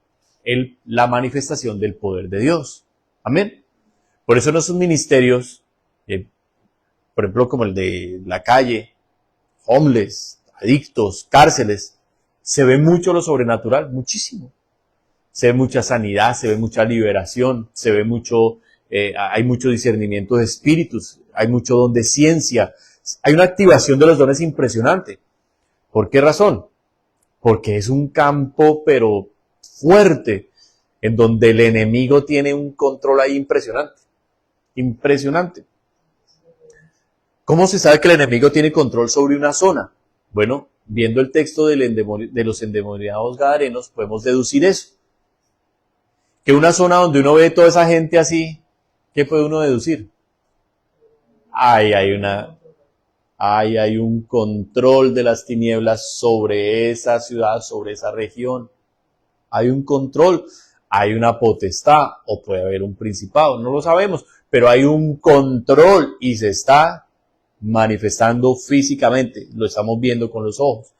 la manifestación del poder de Dios. Amén. Por eso en esos ministerios, por ejemplo, como el de la calle, homeless, adictos, cárceles, se ve mucho lo sobrenatural, muchísimo. Se ve mucha sanidad, se ve mucha liberación, se ve mucho, hay mucho discernimiento de espíritus, hay mucho don de ciencia, hay una activación de los dones impresionante. ¿Por qué razón? Porque es un campo, pero fuerte, en donde el enemigo tiene un control ahí impresionante. Impresionante. ¿Cómo se sabe que el enemigo tiene control sobre una zona? Bueno, viendo el texto de los endemoniados gadarenos, podemos deducir eso. Que una zona donde uno ve toda esa gente así, ¿qué puede uno deducir? Hay un control de las tinieblas sobre esa ciudad, sobre esa región. Hay un control, hay una potestad, o puede haber un principado, no lo sabemos, pero hay un control y se está manifestando físicamente, lo estamos viendo con los ojos.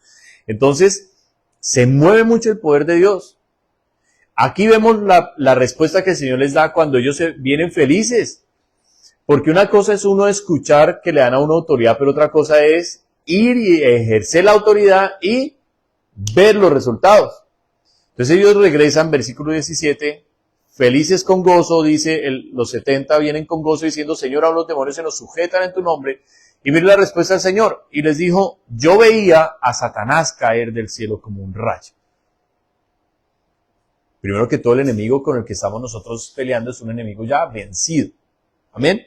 Entonces, se mueve mucho el poder de Dios. Aquí vemos la respuesta que el Señor les da cuando ellos vienen felices. Porque una cosa es uno escuchar que le dan a una autoridad, pero otra cosa es ir y ejercer la autoridad y ver los resultados. Entonces ellos regresan, versículo 17, felices con gozo, dice, los 70 vienen con gozo diciendo, Señor, ahora los demonios se nos sujetan en tu nombre. Y miren la respuesta del Señor. Y les dijo, yo veía a Satanás caer del cielo como un rayo. Primero que todo, el enemigo con el que estamos nosotros peleando es un enemigo ya vencido. Amén.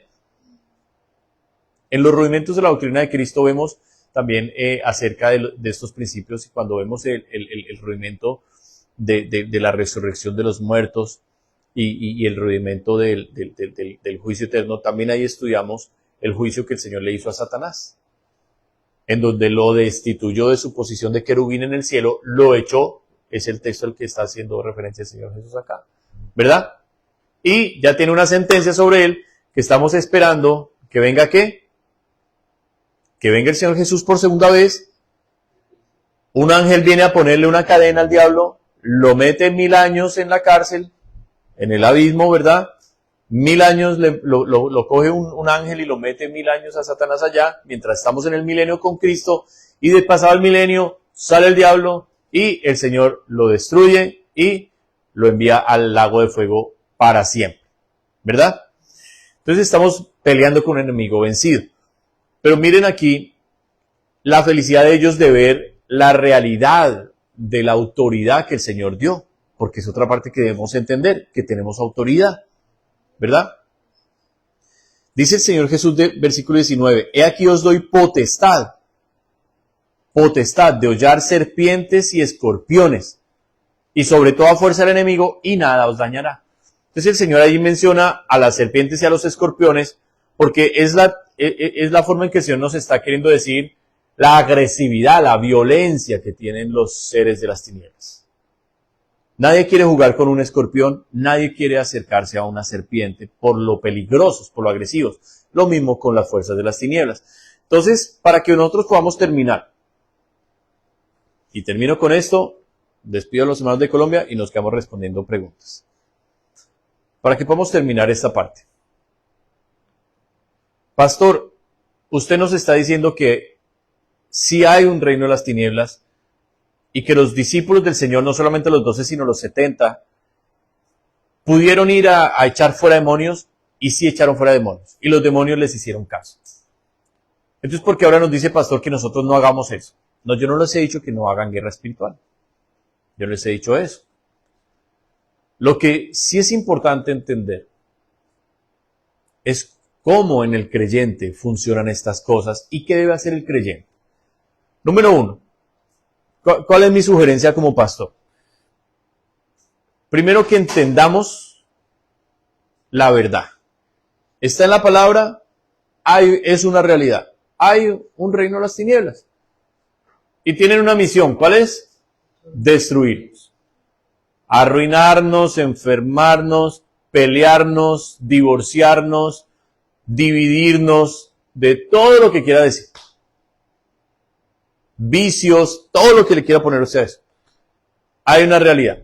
En los rudimentos de la doctrina de Cristo vemos también acerca de estos principios, y cuando vemos el rudimento de la resurrección de los muertos y el rudimento del juicio eterno, también ahí estudiamos el juicio que el Señor le hizo a Satanás, en donde lo destituyó de su posición de querubín en el cielo, lo echó, es el texto al que está haciendo referencia el Señor Jesús acá, ¿verdad? Y ya tiene una sentencia sobre él, que estamos esperando que venga ¿qué? Que venga el Señor Jesús por segunda vez, un ángel viene a ponerle una cadena al diablo, lo mete 1000 años en la cárcel, en el abismo, ¿verdad? 1000 años lo coge un ángel y lo mete 1000 años a Satanás allá, mientras estamos en el milenio con Cristo, y de pasado el milenio sale el diablo y el Señor lo destruye y lo envía al lago de fuego para siempre, ¿verdad? Entonces estamos peleando con un enemigo vencido. Pero miren aquí la felicidad de ellos de ver la realidad de la autoridad que el Señor dio, porque es otra parte que debemos entender, que tenemos autoridad, ¿verdad? Dice el Señor Jesús de versículo 19, he aquí os doy potestad de hollar serpientes y escorpiones, y sobre toda fuerza del enemigo, y nada os dañará. Entonces el Señor allí menciona a las serpientes y a los escorpiones, porque es la forma en que el Señor nos está queriendo decir la agresividad, la violencia que tienen los seres de las tinieblas. Nadie quiere jugar con un escorpión, nadie quiere acercarse a una serpiente por lo peligrosos, por lo agresivos. Lo mismo con las fuerzas de las tinieblas. Entonces, para que nosotros podamos terminar, y termino con esto, despido a los hermanos de Colombia y nos quedamos respondiendo preguntas. Para que podamos terminar esta parte. Pastor, usted nos está diciendo que sí hay un reino de las tinieblas y que los discípulos del Señor, no solamente los 12, sino los 70, pudieron ir a echar fuera demonios y sí echaron fuera demonios. Y los demonios les hicieron caso. Entonces, ¿por qué ahora nos dice Pastor que nosotros no hagamos eso? No, yo no les he dicho que no hagan guerra espiritual. Yo les he dicho eso. Lo que sí es importante entender es cómo en el creyente funcionan estas cosas y qué debe hacer el creyente. Número 1. ¿Cuál es mi sugerencia como pastor? Primero, que entendamos la verdad. Está en la palabra, es una realidad. Hay un reino de las tinieblas. Y tienen una misión. ¿Cuál es? Destruirnos. Arruinarnos, enfermarnos, pelearnos, divorciarnos, dividirnos, de todo lo que quiera decir. Vicios, todo lo que le quiera poner a ustedes. Hay una realidad.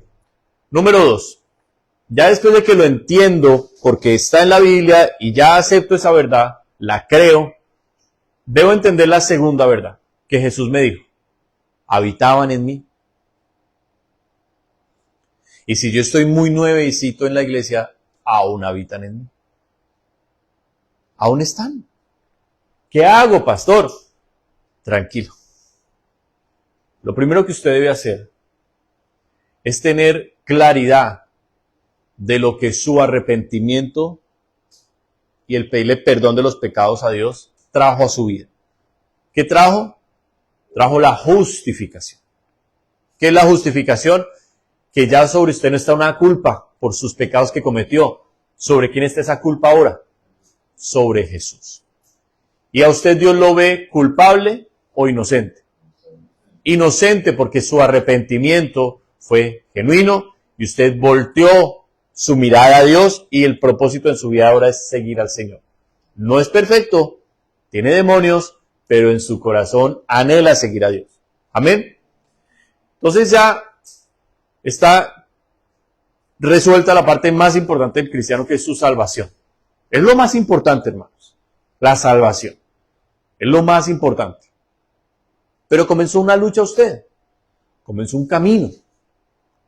Número 2. Ya después de que lo entiendo, porque está en la Biblia y ya acepto esa verdad, la creo, debo entender la segunda verdad, que Jesús me dijo, habitaban en mí. Y si yo estoy muy nuevecito en la iglesia, aún habitan en mí. Aún están. ¿Qué hago, pastor? Tranquilo. Lo primero que usted debe hacer es tener claridad de lo que su arrepentimiento y el pedirle perdón de los pecados a Dios trajo a su vida. ¿Qué trajo? Trajo la justificación. ¿Qué es la justificación? Que ya sobre usted no está una culpa por sus pecados que cometió. ¿Sobre quién está esa culpa ahora? Sobre Jesús. ¿Y a usted Dios lo ve culpable o inocente? Inocente porque su arrepentimiento fue genuino y usted volteó su mirada a Dios y el propósito en su vida ahora es seguir al Señor. No es perfecto, tiene demonios, pero en su corazón anhela seguir a Dios. Amén. Entonces ya está resuelta la parte más importante del cristiano, que es su salvación. Es lo más importante, hermanos. La salvación. Es lo más importante. Pero comenzó una lucha usted. Comenzó un camino.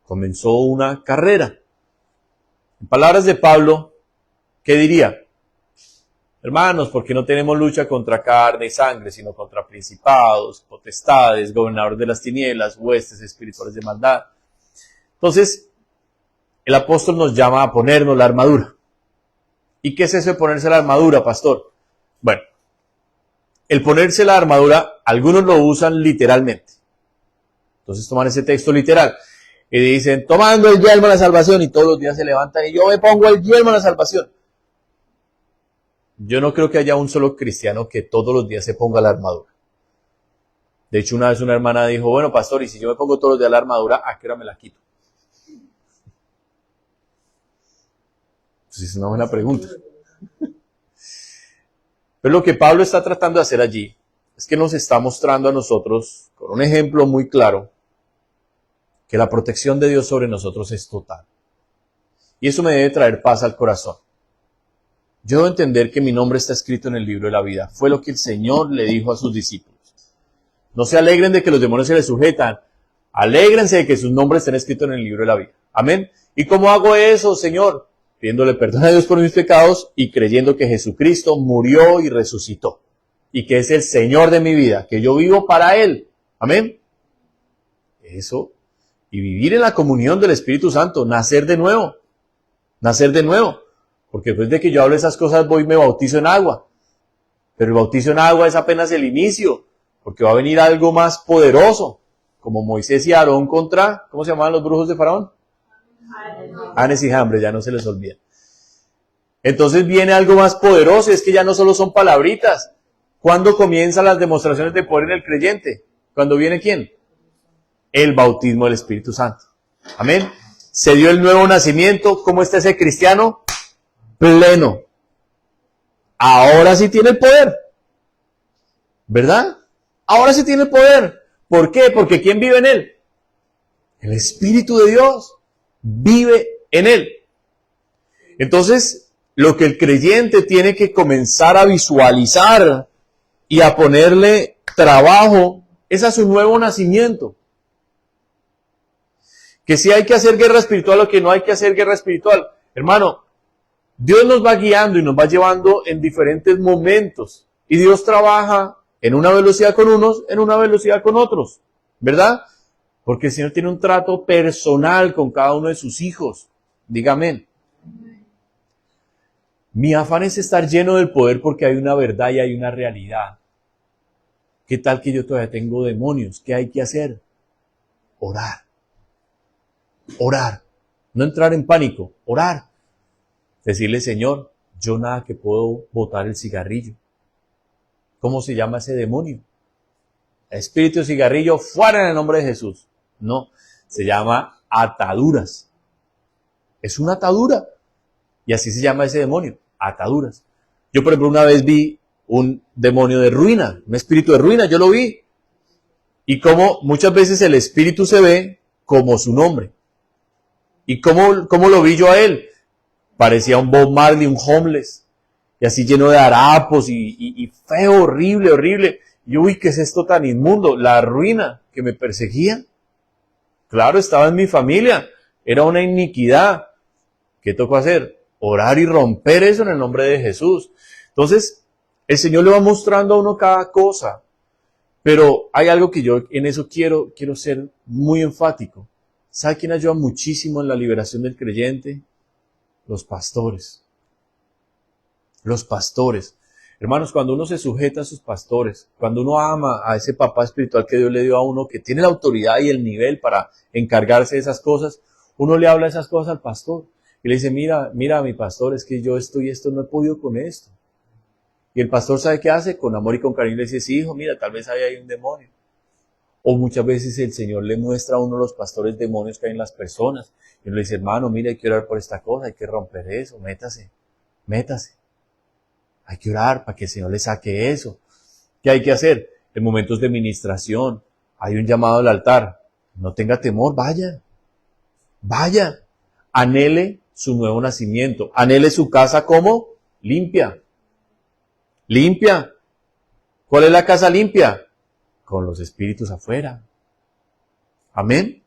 Comenzó una carrera. En palabras de Pablo, ¿qué diría? Hermanos, porque no tenemos lucha contra carne y sangre, sino contra principados, potestades, gobernadores de las tinieblas, huestes espirituales de maldad. Entonces, el apóstol nos llama a ponernos la armadura. ¿Y qué es eso de ponerse la armadura, pastor? Bueno, el ponerse la armadura, algunos lo usan literalmente. Entonces toman ese texto literal y dicen, tomando el yelmo de la salvación, y todos los días se levantan y yo me pongo el yelmo de la salvación. Yo no creo que haya un solo cristiano que todos los días se ponga la armadura. De hecho, una vez una hermana dijo, bueno, pastor, y si yo me pongo todos los días la armadura, ¿a qué hora me la quito? Pues es una buena pregunta. Pero lo que Pablo está tratando de hacer allí es que nos está mostrando a nosotros, con un ejemplo muy claro, que la protección de Dios sobre nosotros es total. Y eso me debe traer paz al corazón. Yo debo entender que mi nombre está escrito en el libro de la vida. Fue lo que el Señor le dijo a sus discípulos. No se alegren de que los demonios se les sujetan. Alégrense de que sus nombres estén escritos en el libro de la vida. Amén. ¿Y cómo hago eso, Señor? Pidiéndole perdón a Dios por mis pecados y creyendo que Jesucristo murió y resucitó. Y que es el Señor de mi vida, que yo vivo para Él. Amén. Eso. Y vivir en la comunión del Espíritu Santo. Nacer de nuevo. Nacer de nuevo. Porque después de que yo hablo esas cosas voy y me bautizo en agua. Pero el bautizo en agua es apenas el inicio. Porque va a venir algo más poderoso. Como Moisés y Aarón contra, ¿cómo se llamaban los brujos de Faraón? Anes y Jambres, ya no se les olvida. Entonces viene algo más poderoso, es que ya no solo son palabritas. ¿Cuándo comienzan las demostraciones de poder en el creyente? ¿Cuándo viene quién? El bautismo del Espíritu Santo. Amén. Se dio el nuevo nacimiento. ¿Cómo está ese cristiano? Pleno. Ahora sí tiene el poder. ¿Verdad? Ahora sí tiene el poder. ¿Por qué? Porque ¿quién vive en él? El Espíritu de Dios vive en él. Entonces, lo que el creyente tiene que comenzar a visualizar y a ponerle trabajo es a su nuevo nacimiento. Que si hay que hacer guerra espiritual o que no hay que hacer guerra espiritual. Hermano, Dios nos va guiando y nos va llevando en diferentes momentos. Y Dios trabaja en una velocidad con unos, en una velocidad con otros. ¿Verdad? Porque el Señor tiene un trato personal con cada uno de sus hijos. Dígame. Mi afán es estar lleno del poder porque hay una verdad y hay una realidad. ¿Qué tal que yo todavía tengo demonios? ¿Qué hay que hacer? Orar. Orar. No entrar en pánico. Orar. Decirle, Señor, yo nada que puedo botar el cigarrillo. ¿Cómo se llama ese demonio? Espíritu de cigarrillo, fuera en el nombre de Jesús. No, se llama ataduras. Es una atadura. Y así se llama ese demonio, ataduras. Yo, por ejemplo, una vez vi un demonio de ruina, un espíritu de ruina, yo lo vi. Y como muchas veces el espíritu se ve como su nombre. ¿Y cómo lo vi yo a él? Parecía un Bob Marley, un homeless, y así lleno de harapos y feo, horrible, horrible. Y uy, ¿qué es esto tan inmundo? La ruina que me perseguía. Claro, estaba en mi familia, era una iniquidad. ¿Qué tocó hacer? Orar y romper eso en el nombre de Jesús. Entonces, el Señor le va mostrando a uno cada cosa, pero hay algo que yo en eso quiero ser muy enfático. ¿Sabe quién ayuda muchísimo en la liberación del creyente? Los pastores. Los pastores. Hermanos, cuando uno se sujeta a sus pastores, cuando uno ama a ese papá espiritual que Dios le dio a uno, que tiene la autoridad y el nivel para encargarse de esas cosas, uno le habla esas cosas al pastor. Y le dice, mira, mi pastor, es que yo esto no he podido con esto. Y el pastor ¿sabe qué hace? Con amor y con cariño le dice, sí, hijo, mira, tal vez ahí hay un demonio. O muchas veces el Señor le muestra a uno los pastores demonios que hay en las personas. Y uno le dice, hermano, mira, hay que orar por esta cosa, hay que romper eso, métase. Hay que orar para que el Señor le saque eso. ¿Qué hay que hacer? En momentos de ministración, hay un llamado al altar. No tenga temor, vaya. Anhele su nuevo nacimiento. Anhele su casa como limpia. ¿Cuál es la casa limpia? Con los espíritus afuera. Amén.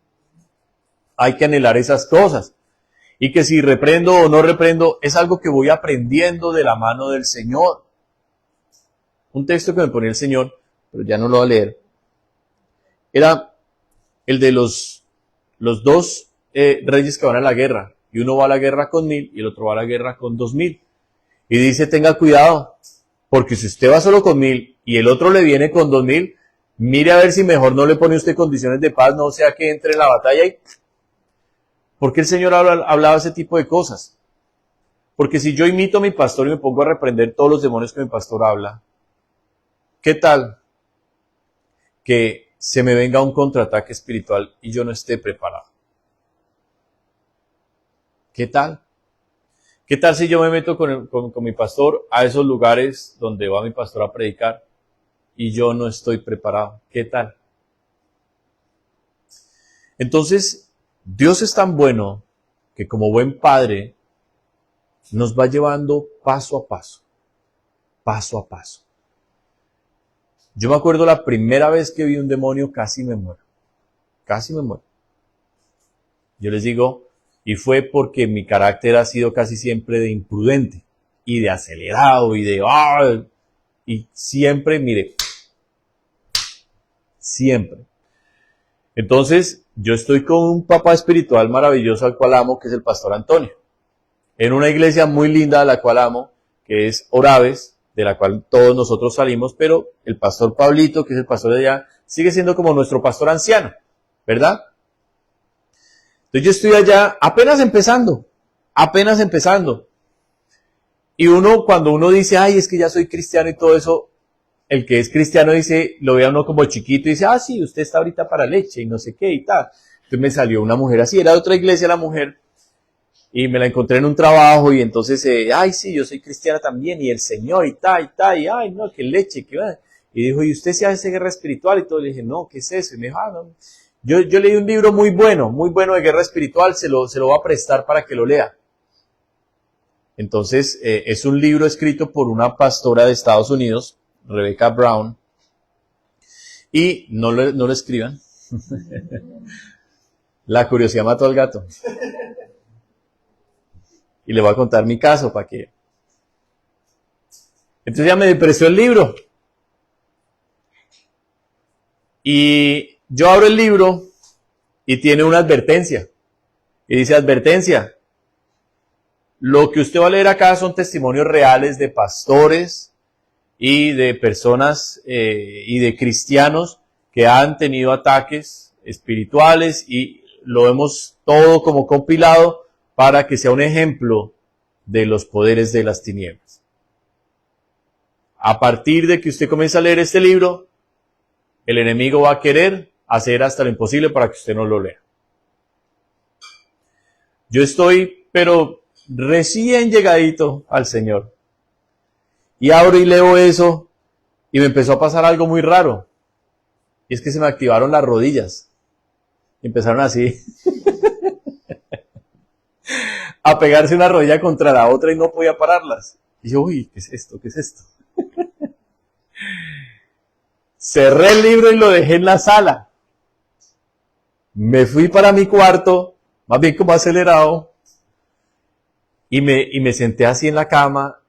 Hay que anhelar esas cosas. Y que si reprendo o no reprendo, es algo que voy aprendiendo de la mano del Señor. Un texto que me ponía el Señor, pero ya no lo voy a leer, era el de los dos reyes que van a la guerra. Y uno va a la guerra con 1000 y el otro va a la guerra con 2000. Y dice, tenga cuidado, porque si usted va solo con 1000 y el otro le viene con 2000, mire a ver si mejor no le pone usted condiciones de paz, no sea que entre en la batalla y... ¿Por qué el Señor hablaba ese tipo de cosas? Porque si yo imito a mi pastor y me pongo a reprender todos los demonios que mi pastor habla, ¿qué tal que se me venga un contraataque espiritual y yo no esté preparado? ¿Qué tal? ¿Qué tal si yo me meto con mi pastor a esos lugares donde va mi pastor a predicar y yo no estoy preparado? ¿Qué tal? Entonces, Dios es tan bueno que como buen padre nos va llevando paso a paso. Yo me acuerdo la primera vez que vi un demonio, casi me muero. Yo les digo, y fue porque mi carácter ha sido casi siempre de imprudente y de acelerado y de... y siempre, mire, siempre. Entonces, yo estoy con un papá espiritual maravilloso al cual amo, que es el pastor Antonio. En una iglesia muy linda a la cual amo, que es Oraves, de la cual todos nosotros salimos, pero el pastor Pablito, que es el pastor de allá, sigue siendo como nuestro pastor anciano, ¿verdad? Entonces yo estoy allá apenas empezando. Y cuando uno dice, ay, es que ya soy cristiano y todo eso, el que es cristiano dice, lo ve a uno como chiquito y dice, ah, sí, usted está ahorita para leche y no sé qué y tal. Entonces me salió una mujer así, era de otra iglesia la mujer, y me la encontré en un trabajo y entonces, ay, sí, yo soy cristiana también y el Señor y tal, y ay, no, qué leche, qué va. Y dijo, ¿y usted se hace guerra espiritual? Y todo, le dije, no, ¿qué es eso? Y me dijo, no. Yo leí un libro muy bueno de guerra espiritual, se lo voy a prestar para que lo lea. Entonces, es un libro escrito por una pastora de Estados Unidos, Rebecca Brown, y no lo escriban. La curiosidad mató al gato. Y le voy a contar mi caso para que... Entonces ya me prestó el libro. Y yo abro el libro y tiene una advertencia. Y dice, advertencia. Lo que usted va a leer acá son testimonios reales de pastores y de personas y de cristianos que han tenido ataques espirituales y lo hemos todo como compilado para que sea un ejemplo de los poderes de las tinieblas. A partir de que usted comience a leer este libro, el enemigo va a querer hacer hasta lo imposible para que usted no lo lea. Yo estoy, pero recién llegadito al Señor. Y abro y leo eso y me empezó a pasar algo muy raro. Y es que se me activaron las rodillas. Y empezaron así. a pegarse una rodilla contra la otra y no podía pararlas. Y yo, uy, ¿qué es esto? ¿Qué es esto? Cerré el libro y lo dejé en la sala. Me fui para mi cuarto, más bien como acelerado, y me senté así en la cama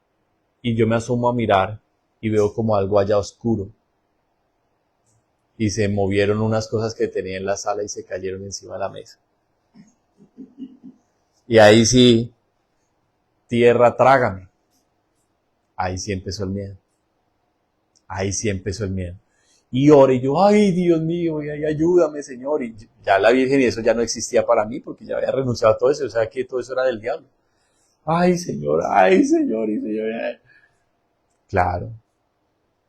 y yo me asomo a mirar y veo como algo allá oscuro. Y se movieron unas cosas que tenía en la sala y se cayeron encima de la mesa. Y ahí sí, tierra, trágame. Ahí sí empezó el miedo. Ahí sí empezó el miedo. Y oré, y yo, ay, Dios mío, ay, ayúdame, Señor. Y ya la Virgen y eso ya no existía para mí, porque ya había renunciado a todo eso, o sea que todo eso era del diablo. Ay, Señor, y Señor. Claro,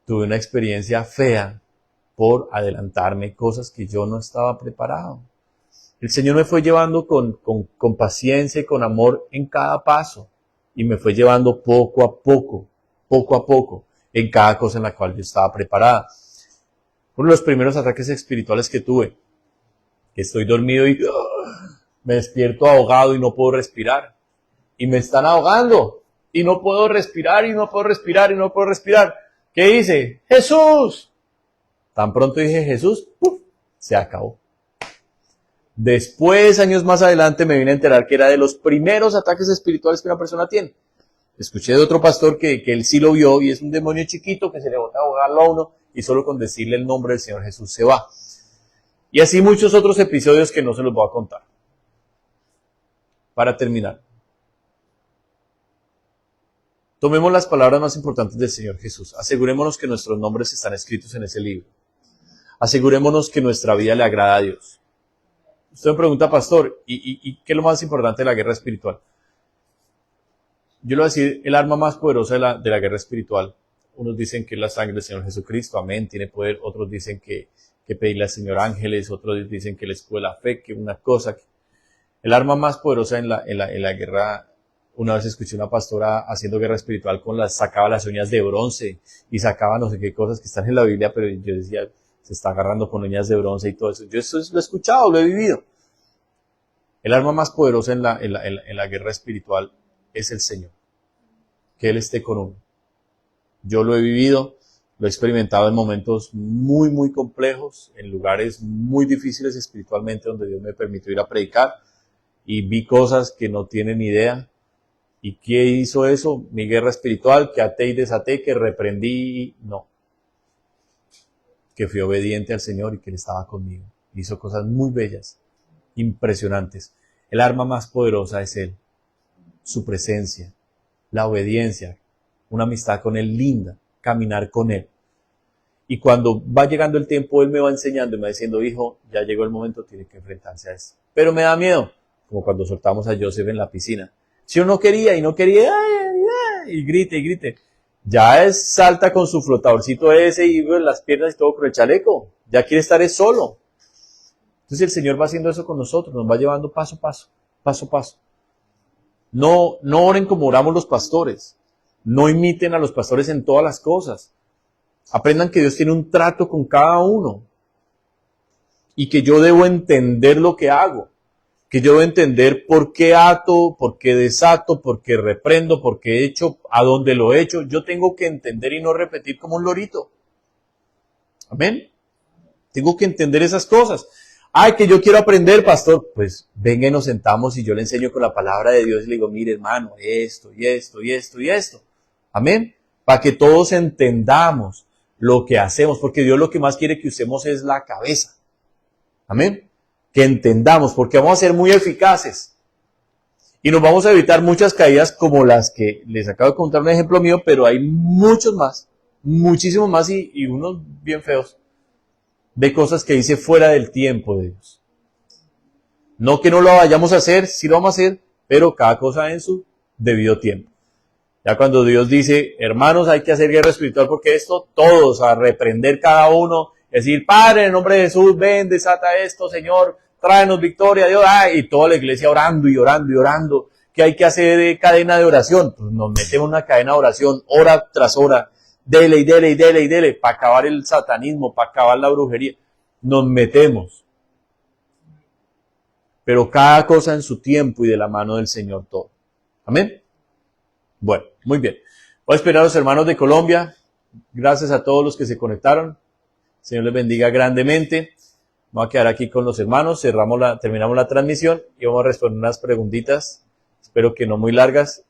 tuve una experiencia fea por adelantarme cosas que yo no estaba preparado. El Señor me fue llevando con paciencia y con amor en cada paso, y me fue llevando poco a poco, en cada cosa en la cual yo estaba preparada. Uno de los primeros ataques espirituales que tuve, que estoy dormido y me despierto ahogado y no puedo respirar. Y me están ahogando. Y no puedo respirar, y no puedo respirar, y no puedo respirar. ¿Qué hice? ¡Jesús! Tan pronto dije Jesús, se acabó. Después, años más adelante, me vine a enterar que era de los primeros ataques espirituales que una persona tiene. Escuché de otro pastor que él sí lo vio, y es un demonio chiquito que se le bota a ahogarlo a uno, y solo con decirle el nombre del Señor Jesús se va. Y así muchos otros episodios que no se los voy a contar. Para terminar, tomemos las palabras más importantes del Señor Jesús. Asegurémonos que nuestros nombres están escritos en ese libro. Asegurémonos que nuestra vida le agrada a Dios. Usted me pregunta, pastor, ¿y qué es lo más importante de la guerra espiritual? Yo le voy a decir, el arma más poderosa de la guerra espiritual. Unos dicen que es la sangre del Señor Jesucristo, amén, tiene poder. Otros dicen que pedirle al Señor ángeles. Otros dicen que el escudo de la fe, que una cosa. El arma más poderosa en la guerra. Una vez escuché una pastora haciendo guerra espiritual sacaba las uñas de bronce y sacaba no sé qué cosas que están en la Biblia, pero yo decía, se está agarrando con uñas de bronce y todo eso. Yo eso lo he escuchado, lo he vivido. El arma más poderosa en la guerra espiritual es el Señor. Que Él esté con uno. Yo lo he vivido, lo he experimentado en momentos muy, muy complejos, en lugares muy difíciles espiritualmente, donde Dios me permitió ir a predicar y vi cosas que no tienen idea. ¿Y qué hizo eso? Mi guerra espiritual, que até y desaté, que reprendí, no. Que fui obediente al Señor y que Él estaba conmigo. Hizo cosas muy bellas, impresionantes. El arma más poderosa es Él, su presencia, la obediencia, una amistad con Él linda, caminar con Él. Y cuando va llegando el tiempo, Él me va enseñando y me va diciendo, hijo, ya llegó el momento, tiene que enfrentarse a esto. Pero me da miedo, como cuando soltamos a Joseph en la piscina. Si uno quería y no quería, y grite. Ya salta con su flotadorcito ese y las piernas y todo con el chaleco. Ya quiere estar solo. Entonces el Señor va haciendo eso con nosotros, nos va llevando paso a paso. No oren como oramos los pastores. No imiten a los pastores en todas las cosas. Aprendan que Dios tiene un trato con cada uno. Y que yo debo entender lo que hago. Que yo debo entender por qué ato, por qué desato, por qué reprendo, por qué he hecho, a dónde lo he hecho. Yo tengo que entender y no repetir como un lorito. Amén. Tengo que entender esas cosas. Ay, que yo quiero aprender, pastor. Pues venga y nos sentamos y yo le enseño con la palabra de Dios y le digo, mire hermano, esto y esto y esto y esto. Amén. Para que todos entendamos lo que hacemos, porque Dios lo que más quiere que usemos es la cabeza. Amén. Que entendamos, porque vamos a ser muy eficaces. Y nos vamos a evitar muchas caídas como las que les acabo de contar un ejemplo mío, pero hay muchos más, muchísimos más y unos bien feos, de cosas que hice fuera del tiempo de Dios. No que no lo vayamos a hacer, sí lo vamos a hacer, pero cada cosa en su debido tiempo. Ya cuando Dios dice, hermanos, hay que hacer guerra espiritual porque esto, todos a reprender cada uno, decir, Padre, en el nombre de Jesús, ven, desata esto, Señor, tráenos victoria, Dios, y toda la iglesia orando y orando y orando. ¿Qué hay que hacer de cadena de oración? Pues nos metemos en una cadena de oración, hora tras hora, dele, para acabar el satanismo, para acabar la brujería. Nos metemos. pero cada cosa en su tiempo y de la mano del Señor todo. Amén. Bueno, muy bien. Voy a esperar a los hermanos de Colombia. Gracias a todos los que se conectaron. Señor les bendiga grandemente. Vamos a quedar aquí con los hermanos. Terminamos la transmisión y vamos a responder unas preguntitas. Espero que no muy largas.